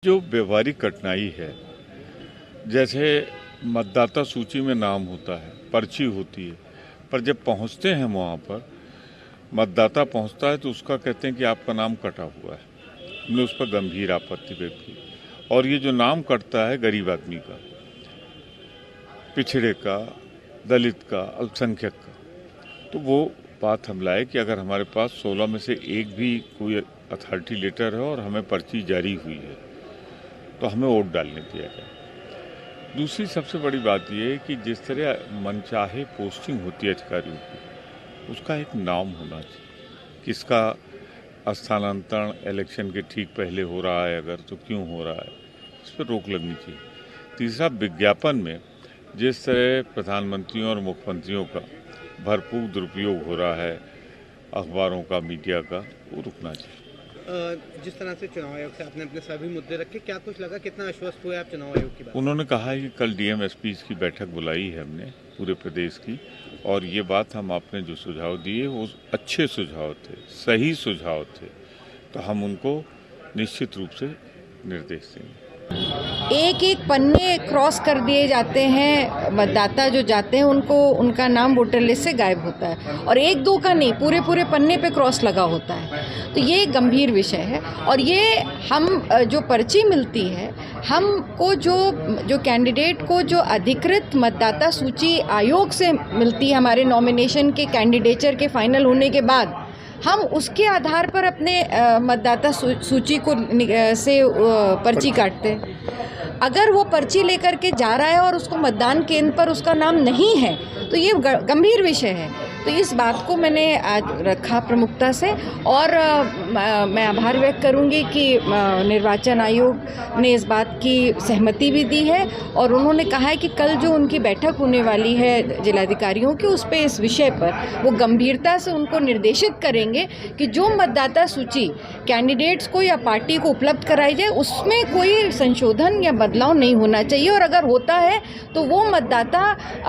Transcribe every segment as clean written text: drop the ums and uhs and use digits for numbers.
जो व्यवहारिक कठिनाई है, जैसे मतदाता सूची में नाम होता है, पर्ची होती है, पर जब पहुंचते हैं वहां पर मतदाता पहुंचता है तो उसका कहते हैं कि आपका नाम कटा हुआ है। हमने उस पर गंभीर आपत्ति व्यक्त की। और ये जो नाम कटता है गरीब आदमी का, पिछड़े का, दलित का, अल्पसंख्यक का, तो वो बात हम लाए कि अगर हमारे पास 16 में से एक भी कोई अथॉरिटी लेटर है और हमें पर्ची जारी हुई है तो हमें वोट डालने दिया जाए। दूसरी सबसे बड़ी बात यह है कि जिस तरह मनचाहे पोस्टिंग होती है अधिकारियों की, उसका एक नाम होना चाहिए। किसका स्थानांतरण इलेक्शन के ठीक पहले हो रहा है, अगर तो क्यों हो रहा है, इस पर रोक लगनी चाहिए। तीसरा, विज्ञापन में जिस तरह प्रधानमंत्रियों और मुख्यमंत्रियों का भरपूर दुरुपयोग हो रहा है, अखबारों का, मीडिया का, वो रुकना चाहिए। जिस तरह से चुनाव आयोग से आपने अपने सभी मुद्दे रखे, क्या कुछ लगा, कितना आश्वस्त हुए आप चुनाव आयोग की बात? उन्होंने कहा है कि कल डीएम-एसपीज की बैठक बुलाई है हमने पूरे प्रदेश की, और ये बात हम आपने जो सुझाव दिए वो अच्छे सुझाव थे, सही सुझाव थे, तो हम उनको निश्चित रूप से निर्देश देंगे। एक एक पन्ने क्रॉस कर दिए जाते हैं, मतदाता जो जाते हैं उनको उनका नाम वोटर लिस्ट से गायब होता है, और एक दो का नहीं, पूरे पूरे पन्ने पे क्रॉस लगा होता है। तो ये एक गंभीर विषय है, और ये हम जो पर्ची मिलती है, हमको जो कैंडिडेट को जो अधिकृत मतदाता सूची आयोग से मिलती है, हमारे नॉमिनेशन के कैंडिडेचर के फाइनल होने के बाद, हम उसके आधार पर अपने मतदाता सूची को से पर्ची काटते हैं। अगर वो पर्ची लेकर के जा रहा है और उसको मतदान केंद्र पर उसका नाम नहीं है तो ये गंभीर विषय है। तो इस बात को मैंने आज रखा प्रमुखता से, और मैं आभार व्यक्त करूंगी कि निर्वाचन आयोग ने इस बात की सहमति भी दी है, और उन्होंने कहा है कि कल जो उनकी बैठक होने वाली है जिलाधिकारियों की, उस पे इस विषय पर वो गंभीरता से उनको निर्देशित करेंगे कि जो मतदाता सूची कैंडिडेट्स को या पार्टी को उपलब्ध कराई जाए उसमें कोई संशोधन या बदलाव नहीं होना चाहिए, और अगर होता है तो वो मतदाता,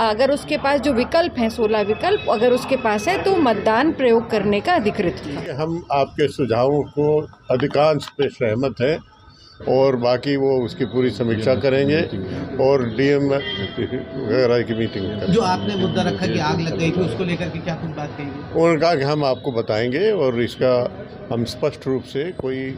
अगर उसके पास जो विकल्प हैं 16 विकल्प अगर उसके पास है, तो मतदान प्रयोग करने का अधिकृत है। हम आपके सुझावों को अधिकांश पे सहमत हैं, और बाकी वो उसकी पूरी समीक्षा करेंगे और डीएम वगैरह की मीटिंग करेंगे। जो आपने मुद्दा रखा कि आग लग गई थी, उसको लेकर के क्या कुछ बात कहेंगे? उन्होंने कहा कि हम आपको बताएंगे, और इसका हम स्पष्ट रूप से कोई